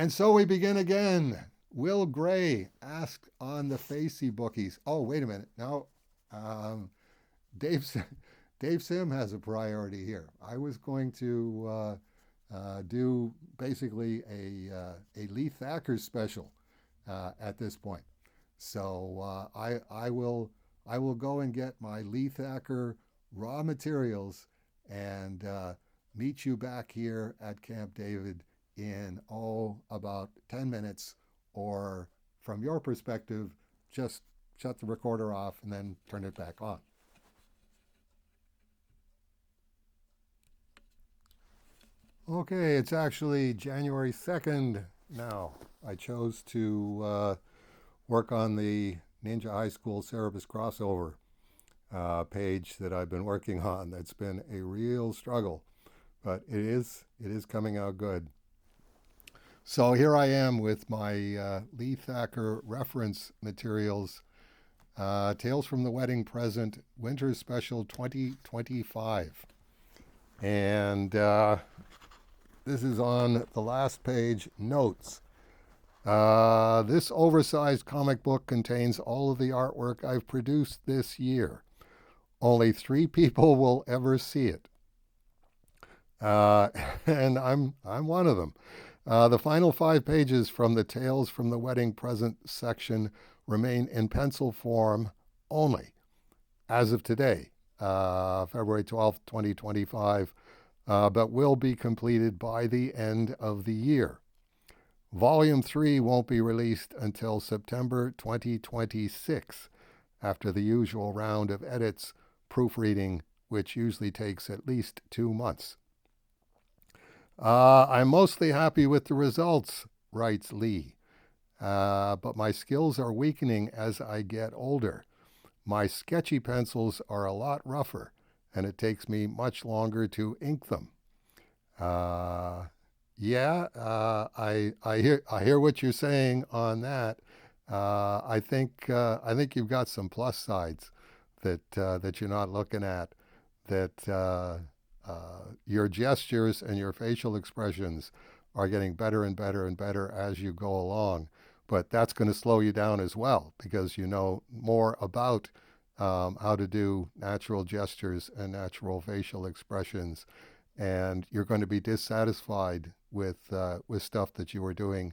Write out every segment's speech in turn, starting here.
And so we begin again. Will Gray asked on the Facey bookies. Oh, wait a minute. No, um, Dave, Dave Sim has a priority here. I was going to do basically a Lee Thacker special at this point. So I will go and get my Lee Thacker raw materials and meet you back here at Camp David in about 10 minutes, or from your perspective, just shut the recorder off and then turn it back on. Okay, it's actually January 2nd now. I chose to work on the Ninja High School Cerebus crossover page that I've been working on. That's been a real struggle, but it is coming out good. So here I am with my Lee Thacker reference materials, Tales from the Wedding Present, Winter Special 2025. And this is on the last page, notes. This oversized comic book contains all of the artwork I've produced this year. Only 3 people will ever see it. Uh, and I'm one of them. The final 5 pages from the Tales from the Wedding Present section remain in pencil form only as of today, February 12th, 2025, but will be completed by the end of the year. Volume 3 won't be released until September 2026, after the usual round of edits, proofreading, which usually takes at least 2 months. I'm mostly happy with the results, writes Lee, but my skills are weakening as I get older. My sketchy pencils are a lot rougher, and it takes me much longer to ink them. Uh, I hear what you're saying on that. I think you've got some plus sides that you're not looking at. That your gestures and your facial expressions are getting better and better and better as you go along. But that's going to slow you down as well, because you know more about how to do natural gestures and natural facial expressions, and you're going to be dissatisfied with stuff that you were doing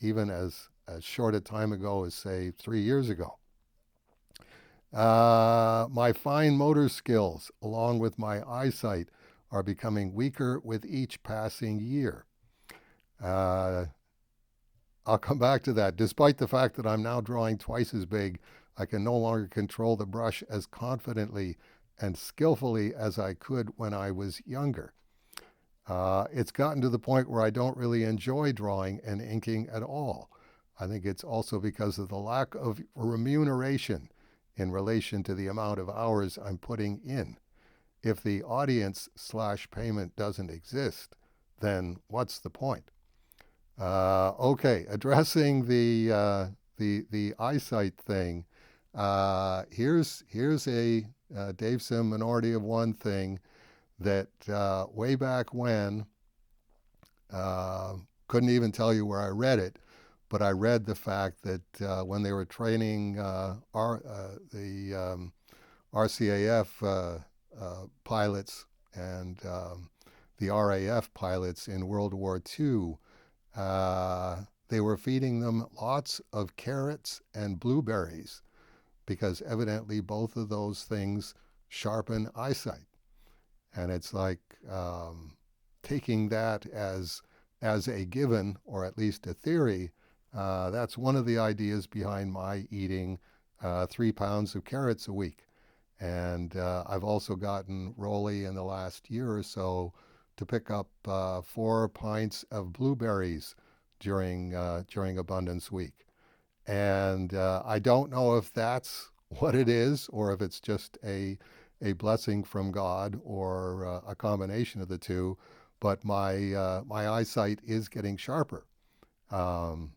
even as short a time ago as, say, 3 years ago. My fine motor skills, along with my eyesight, are becoming weaker with each passing year. Uh, I'll come back to that. Despite the fact that I'm now drawing twice as big, I can no longer control the brush as confidently and skillfully as I could when I was younger. It's gotten to the point where I don't really enjoy drawing and inking at all. I think it's also because of the lack of remuneration in relation to the amount of hours I'm putting in. If the audience slash payment doesn't exist, then what's the point? Okay, addressing the eyesight thing. Here's a Dave Sim minority of one thing that way back when, couldn't even tell you where I read it, but I read the fact that when they were training the RCAF pilots and the RAF pilots in World War II, they were feeding them lots of carrots and blueberries, because evidently both of those things sharpen eyesight. And it's like taking that as a given, or at least a theory. That's one of the ideas behind my eating 3 pounds of carrots a week. And I've also gotten Rolly in the last year or so to pick up 4 pints of blueberries during Abundance Week. And I don't know if that's what it is, or if it's just a blessing from God, or a combination of the two. But my eyesight is getting sharper. Um,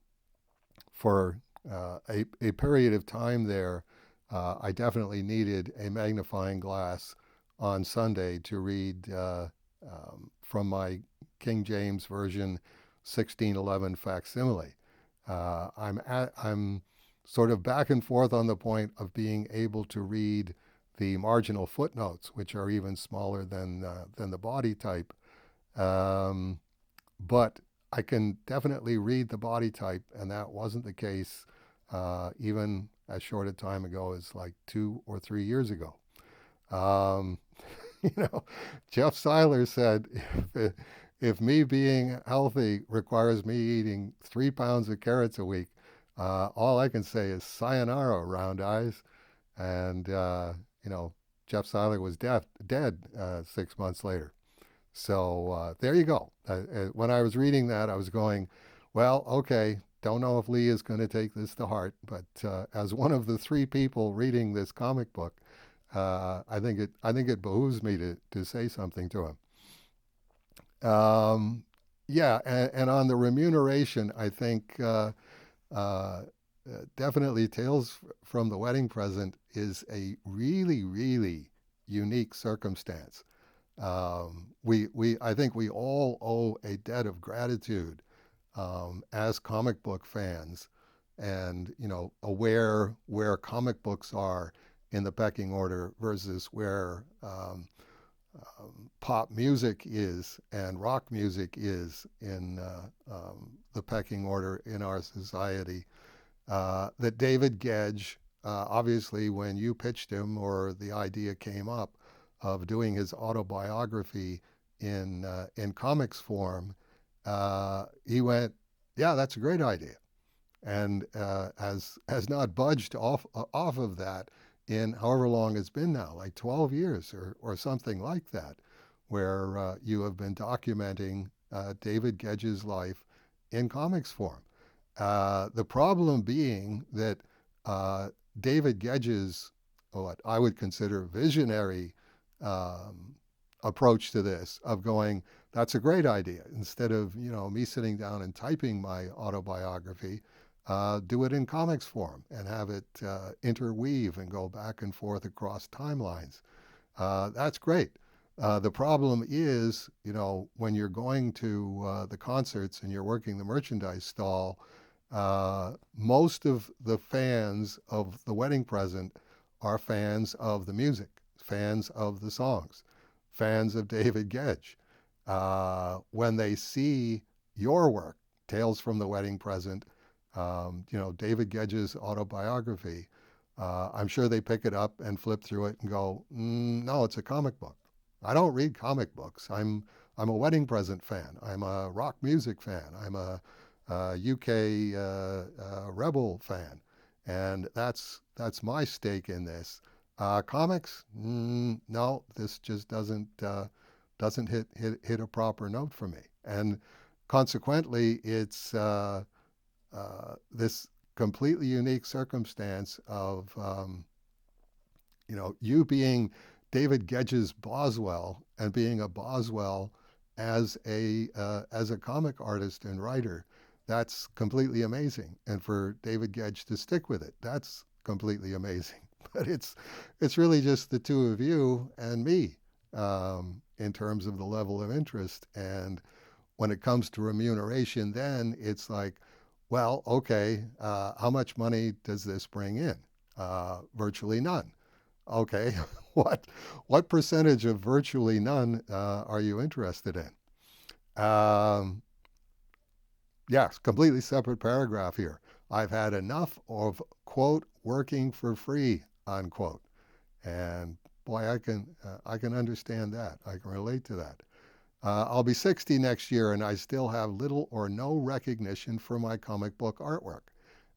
for a period of time there, I definitely needed a magnifying glass on Sunday to read from my King James version 1611 facsimile. I'm sort of back and forth on the point of being able to read the marginal footnotes, which are even smaller than the body type. Um, but I can definitely read the body type, and that wasn't the case even as short a time ago as like 2 or 3 years ago. Um, you know, Jeff Seiler said, if me being healthy requires me eating 3 pounds of carrots a week, all I can say is sayonara, round eyes. And, Jeff Seiler was dead 6 months later. So there you go. When I was reading that, I was going, well, okay, don't know if Lee is going to take this to heart, but as one of the three people reading this comic book, I think it behooves me to say something to him. Yeah, and on the remuneration, I think definitely Tales from the Wedding Present is a really, really unique circumstance. I think we all owe a debt of gratitude as comic book fans, and aware where comic books are in the pecking order versus where pop music is and rock music is in the pecking order in our society. That David Gedge, obviously, when you pitched him or the idea came up of doing his autobiography in comics form, he went, "Yeah, that's a great idea," and has not budged off of that in however long it's been now, like 12 years or something like that, where you have been documenting David Gedge's life in comics form. The problem being that uh, David Gedge's, what I would consider visionary um, approach to this, of going, that's a great idea. Instead of me sitting down and typing my autobiography, do it in comics form and have it interweave and go back and forth across timelines. That's great. The problem is, when you're going to the concerts and you're working the merchandise stall, most of the fans of The Wedding Present are fans of the music, fans of the songs, fans of David Gedge. When they see your work, Tales from the Wedding Present, David Gedge's autobiography, I'm sure they pick it up and flip through it and go, no, it's a comic book. I don't read comic books. I'm a Wedding Present fan. I'm a rock music fan. I'm a UK Rebel fan, and that's my stake in this. Comics, no, this just doesn't hit a proper note for me, and consequently, it's this completely unique circumstance of you being David Gedge's Boswell and being a Boswell as a comic artist and writer. That's completely amazing, and for David Gedge to stick with it, that's completely amazing. But it's really just the two of you and me in terms of the level of interest. And when it comes to remuneration, then it's like, well, okay, how much money does this bring in? Virtually none. Okay, what percentage of virtually none are you interested in? Yes, completely separate paragraph here. I've had enough of, quote, working for free, unquote. And boy, I can understand that. I can relate to that. I'll be 60 next year, and I still have little or no recognition for my comic book artwork.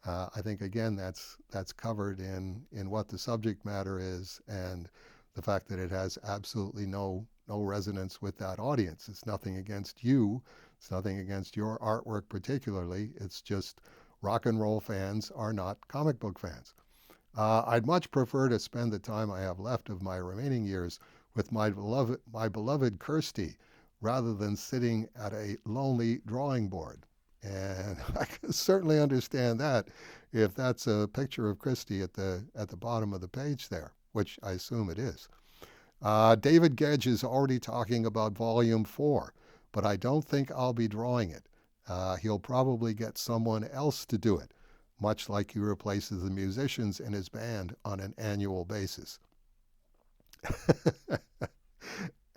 I think again that's covered in what the subject matter is, and the fact that it has absolutely no resonance with that audience. It's nothing against you. It's nothing against your artwork particularly. It's just rock and roll fans are not comic book fans. I'd much prefer to spend the time I have left of my remaining years with my beloved Kirsty, rather than sitting at a lonely drawing board. And I can certainly understand that if that's a picture of Christie at the bottom of the page there, which I assume it is. David Gedge is already talking about Volume 4, but I don't think I'll be drawing it. He'll probably get someone else to do it, much like he replaces the musicians in his band on an annual basis.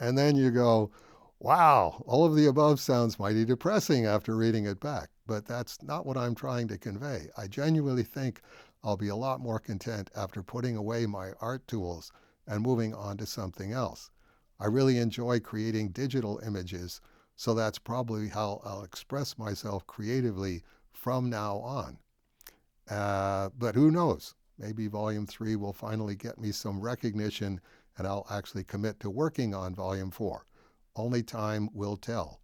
And then you go, wow, all of the above sounds mighty depressing after reading it back. But that's not what I'm trying to convey. I genuinely think I'll be a lot more content after putting away my art tools and moving on to something else. I really enjoy creating digital images, so that's probably how I'll express myself creatively from now on. But who knows? Maybe Volume 3 will finally get me some recognition and I'll actually commit to working on Volume 4. Only time will tell.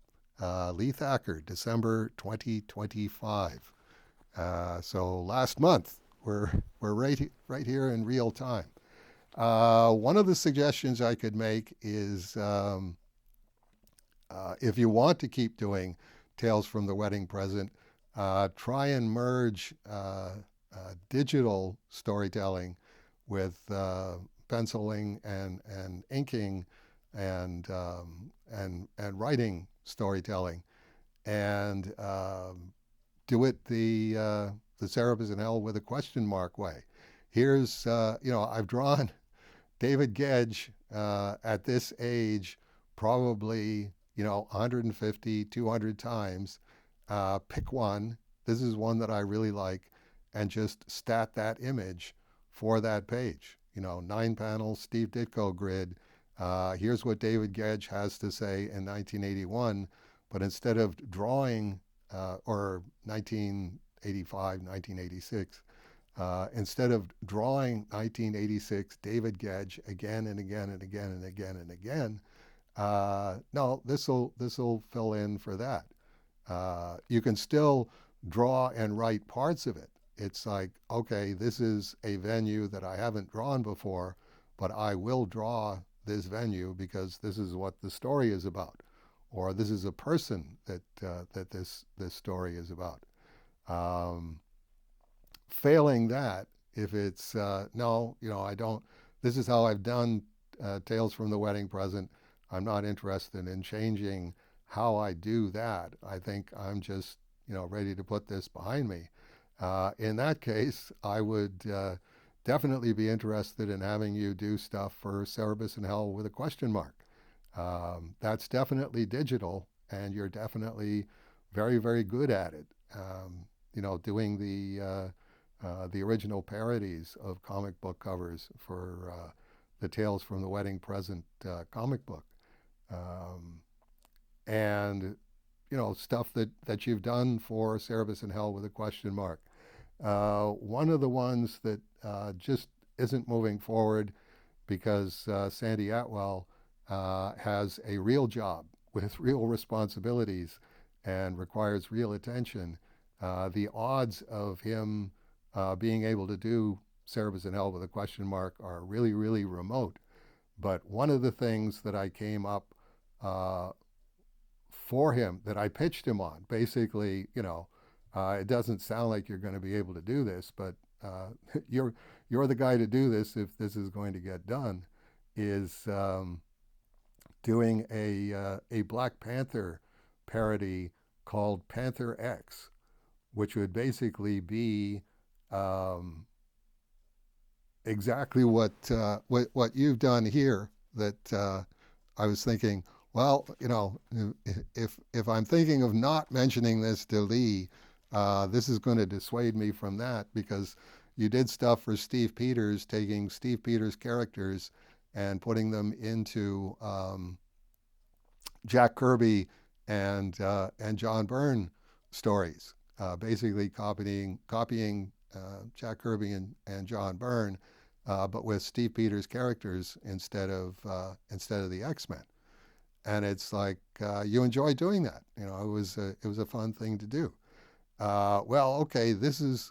Lee Thacker, December 2025. So last month, we're right here in real time. One of the suggestions I could make is if you want to keep doing Tales from the Wedding Present, try and merge digital storytelling with penciling and inking and writing storytelling, and do it the Cerebus in Hell with a question mark way. Here's I've drawn David Gedge at this age probably 150, 200 times. Pick one. This is one that I really like, and just stat that image for that page. 9 panels, Steve Ditko grid. Here's what David Gedge has to say in 1981, but instead of drawing, or 1985, 1986, instead of drawing 1986 David Gedge again and again and again and again and again, no, this'll fill in for that. You can still draw and write parts of it. It's like, okay, this is a venue that I haven't drawn before, but I will draw this venue because this is what the story is about, or this is a person that this story is about. Failing that, if it's no, I don't. This is how I've done Tales from the Wedding Present. I'm not interested in changing how I do that. I think I'm just ready to put this behind me. In that case, I would definitely be interested in having you do stuff for Cerebus in Hell with a question mark. That's definitely digital, and you're definitely very, very good at it. Doing the original parodies of comic book covers for the Tales from the Wedding Present comic book. And stuff that you've done for Cerebus in Hell with a question mark. One of the ones that just isn't moving forward because Sandy Atwell has a real job with real responsibilities and requires real attention. The odds of him being able to do Cerebus in Hell with a question mark are really, really remote. But one of the things that I came up for him, that I pitched him on, basically, it doesn't sound like you're going to be able to do this, but you're the guy to do this if this is going to get done, is doing a Black Panther parody called Panther X, which would basically be exactly what you've done here. That I was thinking, well, if I'm thinking of not mentioning this to Lee, this is going to dissuade me from that, because you did stuff for Steve Peters, taking Steve Peters' characters and putting them into Jack Kirby and John Byrne stories, basically copying Jack Kirby and John Byrne, but with Steve Peters' characters instead of the X-Men. And it's like you enjoy doing that. It was a fun thing to do. Well, okay, this was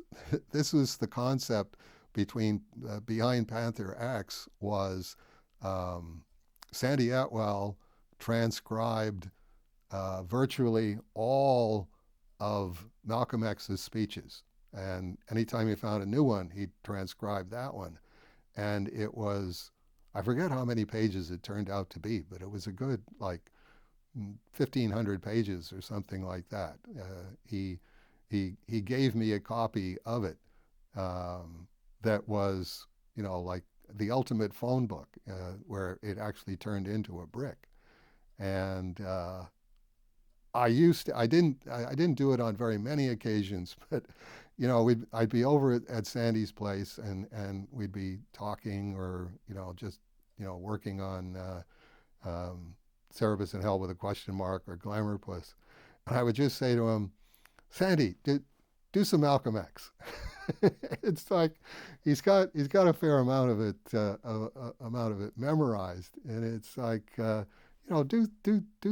the concept behind Panther X was Sandy Atwell transcribed virtually all of Malcolm X's speeches, and anytime he found a new one, he transcribed that one, and it was, I forget how many pages it turned out to be, but it was a good, like, 1,500 pages or something like that. He gave me a copy of it that was, like the ultimate phone book, where it actually turned into a brick. And I didn't do it on very many occasions, but I'd be over at Sandy's place, and we'd be talking, or just working on Cerebus in Hell with a question mark, or Glamour Puss, and I would just say to him, Sandy, do some Malcolm X. It's like he's got a fair amount of it memorized, and it's like do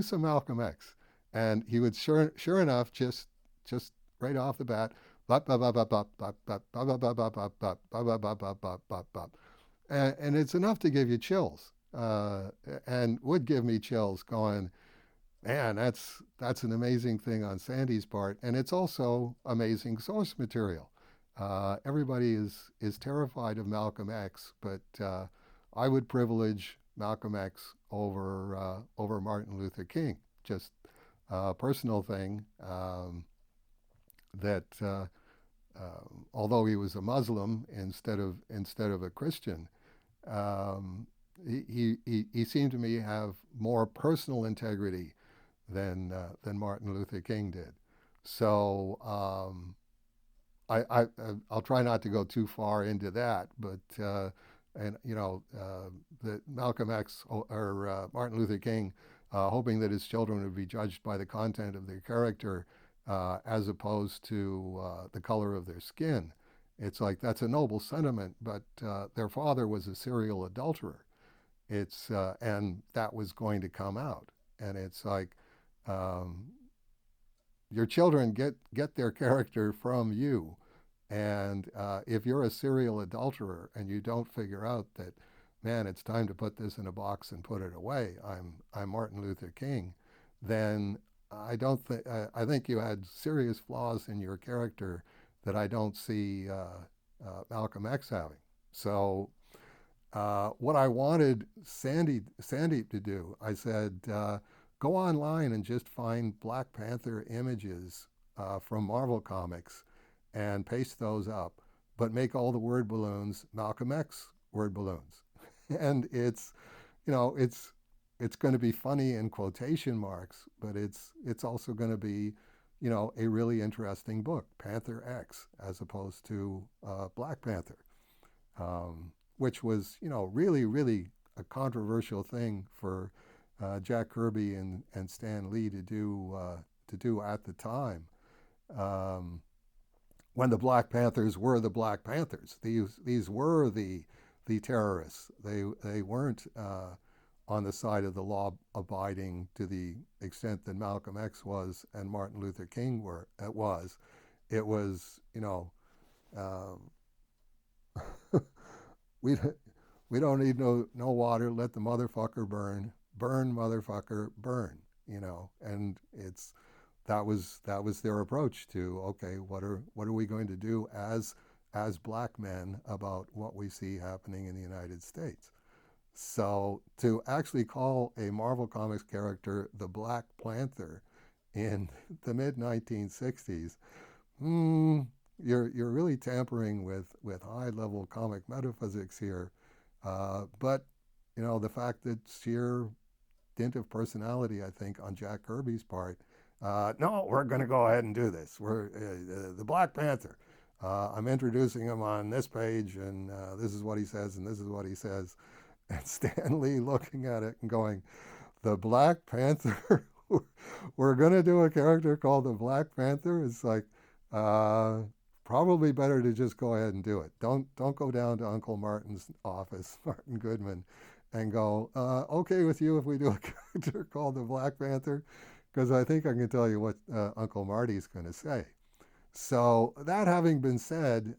some Malcolm X, and he would sure enough just right off the bat, and it's enough to give you chills, and would give me chills, going, man, that's an amazing thing on Sandy's part, and it's also amazing source material. Everybody is terrified of Malcolm X, but I would privilege Malcolm X over Martin Luther King. Just a personal thing, that although he was a Muslim instead of a Christian, um, he seemed to me have more personal integrity than Martin Luther King did. So I'll try not to go too far into that, but and that Malcolm X, or Martin Luther King, hoping that his children would be judged by the content of their character, as opposed to the color of their skin. It's like that's a noble sentiment, but their father was a serial adulterer. It's and that was going to come out, and it's like, um, your children get their character from you, and if you're a serial adulterer and you don't figure out that, man, it's time to put this in a box and put it away. I'm Martin Luther King. Then I think you had serious flaws in your character that I don't see Malcolm X having. So what I wanted Sandy to do, I said, go online and just find Black Panther images from Marvel Comics and paste those up, but make all the word balloons Malcolm X word balloons. And it's going to be funny in quotation marks, but it's also going to be, a really interesting book, Panther X, as opposed to Black Panther, which was, really, really a controversial thing for Jack Kirby and Stan Lee to do at the time, um, when the Black Panthers were the Black Panthers. These were the terrorists. They weren't on the side of the law abiding to the extent that Malcolm X was and Martin Luther King were. It was, um, we we don't need no water. Let the motherfucker burn. Burn, motherfucker, burn. And that was their approach to, okay, what are we going to do as black men about what we see happening in the United States? So to actually call a Marvel Comics character the Black Panther in the mid 1960s, you're really tampering with high level comic metaphysics here. But the fact that sheer dint of personality, I think, on Jack Kirby's part, no, we're going to go ahead and do this. We're the Black Panther. I'm introducing him on this page, and this is what he says, and this is what he says. And Stan Lee looking at it and going, the Black Panther? We're going to do a character called the Black Panther? It's like, uh, probably better to just go ahead and do it. Don't go down to Uncle Martin's office, Martin Goodman, and go, okay with you if we do a character called the Black Panther? Because I think I can tell you what Uncle Marty's going to say. So that having been said,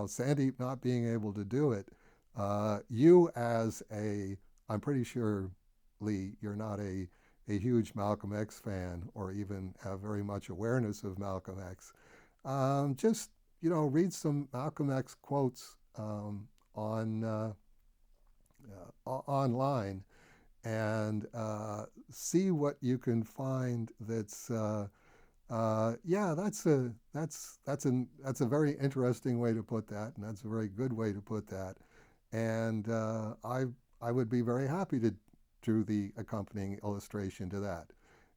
Sandy not being able to do it, you as I'm pretty sure, Lee, you're not a huge Malcolm X fan or even have very much awareness of Malcolm X. Just, read some Malcolm X quotes on online, and see what you can find. Yeah, that's a very interesting way to put that, and that's a very good way to put that. And I would be very happy to do the accompanying illustration to that.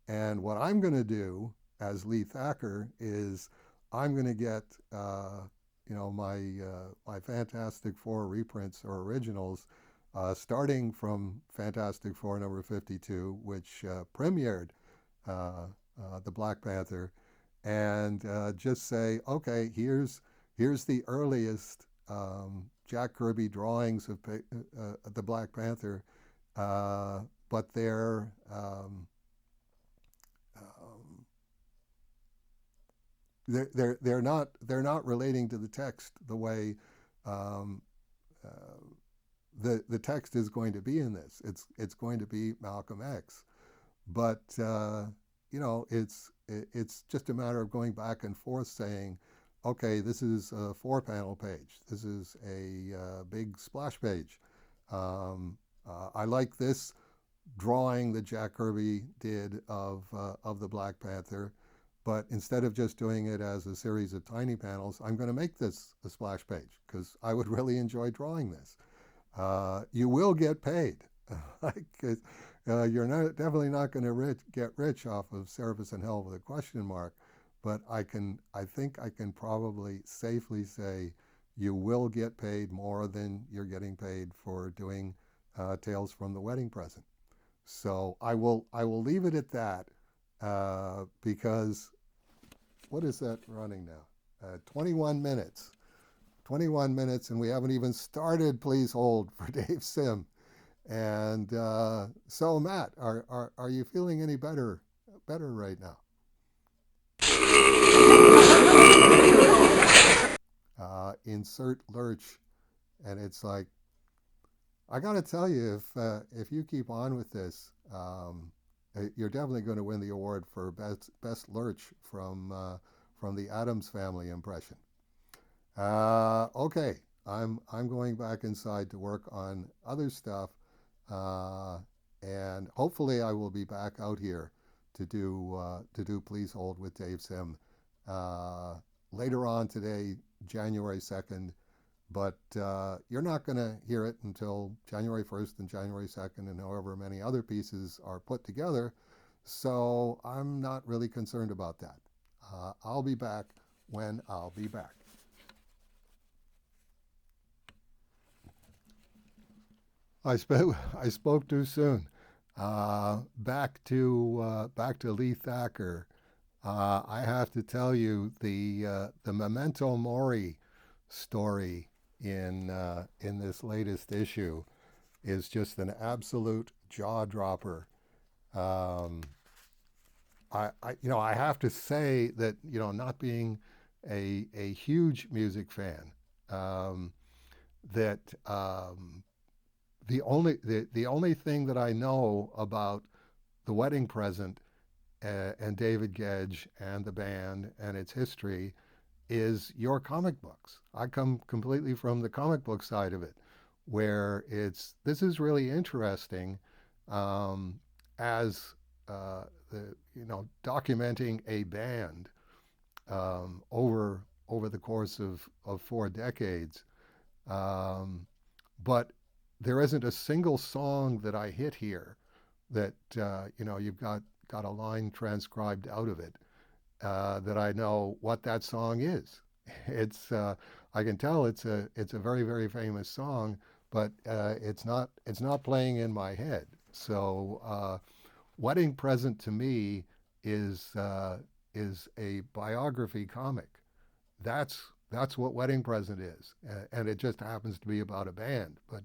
And what I'm going to do as Lee Thacker is I'm going to get my Fantastic Four reprints or originals, starting from Fantastic Four number 52, which premiered uh, the Black Panther, and just say, okay, here's the earliest Jack Kirby drawings of the Black Panther, but um, they're not relating to the text the way um, uh, the text is going to be in this. It's going to be Malcolm X, but it's just a matter of going back and forth saying, okay, this is a 4-panel page. This is a big splash page. I like this drawing that Jack Kirby did of the Black Panther, but instead of just doing it as a series of tiny panels, I'm going to make this a splash page because I would really enjoy drawing this. You will get paid. Like, you're definitely not going to get rich off of Service in Hell with a question mark, but I think I can probably safely say you will get paid more than you're getting paid for doing Tales from the Wedding Present. So I will leave it at that, because what is that running now? 21 minutes. 21 minutes, and we haven't even started. Please hold for Dave Sim. And so, Matt, are you feeling any better right now? Insert lurch, and it's like, I got to tell you, if you keep on with this, you're definitely going to win the award for best lurch from the Adams Family impression. Okay, I'm going back inside to work on other stuff, uh, and hopefully I will be back out here to do Please Hold with Dave Sim uh, later on today, January 2nd. But you're not going to hear it until January 1st and January 2nd, and however many other pieces are put together. So I'm not really concerned about that. I'll be back when I'll be back. I spoke too soon. Back to Lee Thacker. I have to tell you the Memento Mori story in this latest issue is just an absolute jaw dropper. Um, I have to say that not being a huge music fan, um, that the only thing that I know about the wedding present, and David Gedge and the band and its history is your comic books. I come completely from the comic book side of it, where this is really interesting, um, as documenting a band, over the course of 4 decades. Um, but there isn't a single song that I hit here that you've got a line transcribed out of it, that I know what that song is. It's I can tell it's a very very famous song, but it's not playing in my head. So Wedding Present to me is uh, is a biography comic. That's what Wedding Present is, and it just happens to be about a band. But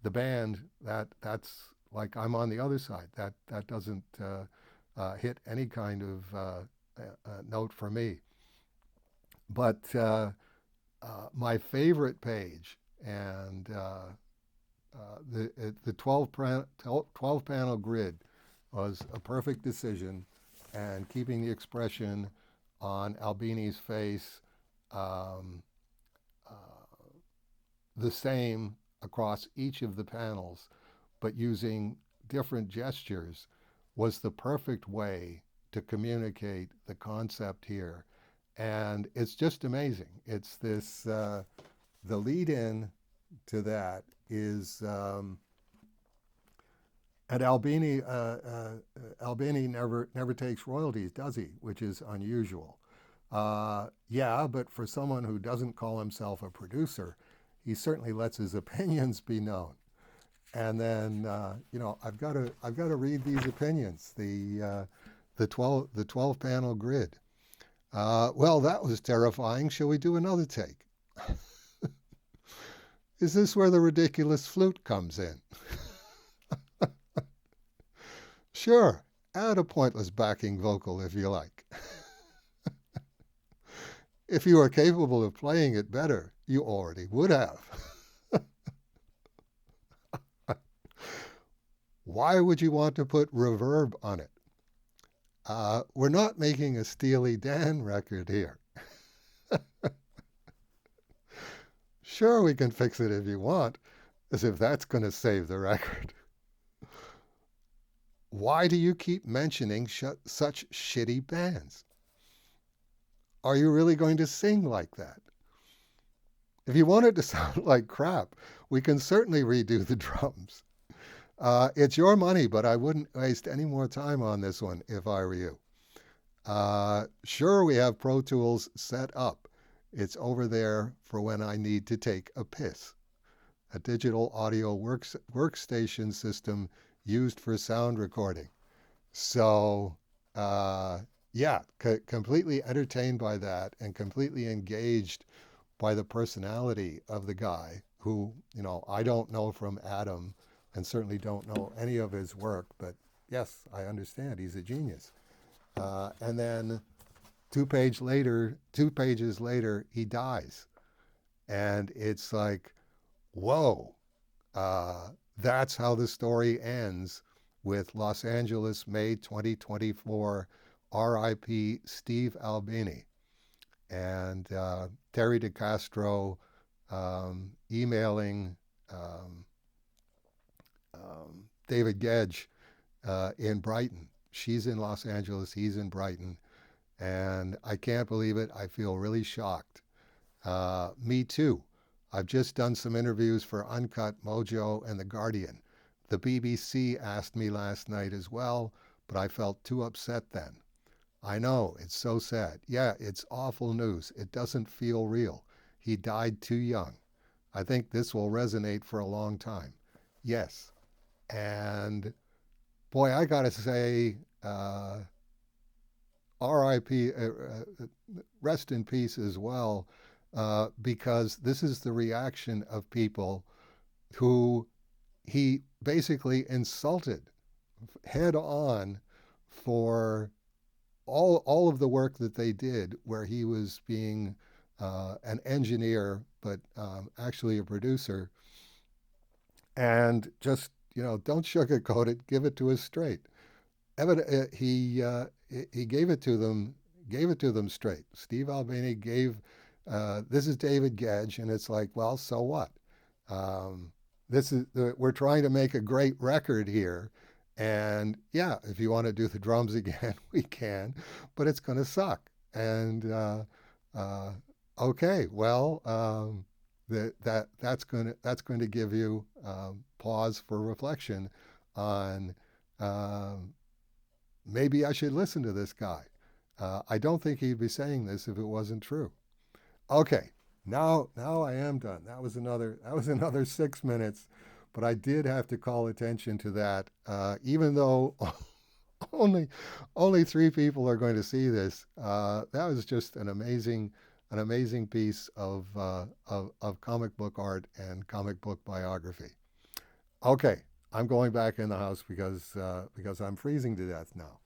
the band, that's like, I'm on the other side. That doesn't hit any kind of note for me. But my favorite page, and the 12 panel grid was a perfect decision, and keeping the expression on Albini's face, um, uh, the same across each of the panels, but using different gestures was the perfect way to communicate the concept here. And it's just amazing. It's this, the lead in to that is, and Albini never takes royalties, does he? Which is unusual. Yeah, but for someone who doesn't call himself a producer, he certainly lets his opinions be known. And then I've got to read these opinions. The 12 panel grid. Well, that was terrifying. Shall we do another take? Is this where the ridiculous flute comes in? Sure, add a pointless backing vocal if you like. If you are capable of playing it better, you already would have. Why would you want to put reverb on it? We're not making a Steely Dan record here. Sure, we can fix it if you want, as if that's going to save the record. Why do you keep mentioning such shitty bands? Are you really going to sing like that? If you want it to sound like crap, we can certainly redo the drums. It's your money, but I wouldn't waste any more time on this one if I were you. Sure, we have Pro Tools set up. It's over there for when I need to take a piss. A digital audio workstation system used for sound recording. So, yeah, completely entertained by that and completely engaged by the personality of the guy who, I don't know from Adam and certainly don't know any of his work, but yes, I understand he's a genius. And then 2 pages later, he dies. And it's like, whoa, that's how the story ends with Los Angeles, May 2024, R.I.P. Steve Albini. And Terry DeCastro emailing David Gedge in Brighton. She's in Los Angeles, he's in Brighton. And I can't believe it. I feel really shocked. Me too. I've just done some interviews for Uncut, Mojo, and The Guardian. The BBC asked me last night as well, but I felt too upset then. I know, it's so sad. Yeah, it's awful news. It doesn't feel real. He died too young. I think this will resonate for a long time. Yes. And boy, I gotta say, R.I.P. Rest in peace as well, because this is the reaction of people who he basically insulted head on for all of the work that they did, where he was being an engineer, but actually a producer. And just, don't sugarcoat it, give it to us straight. He gave it to them straight. Steve Albini gave, this is David Gedge, and it's like, well, so what? We're trying to make a great record here, and yeah, if you want to do the drums again, we can, but it's going to suck. And okay, well, that's going to give you pause for reflection on. Maybe I should listen to this guy. I don't think he'd be saying this if it wasn't true. Okay, now I am done. That was another 6 minutes, but I did have to call attention to that, even though only 3 people are going to see this. That was just an amazing piece of comic book art and comic book biography. Okay, I'm going back in the house because I'm freezing to death now.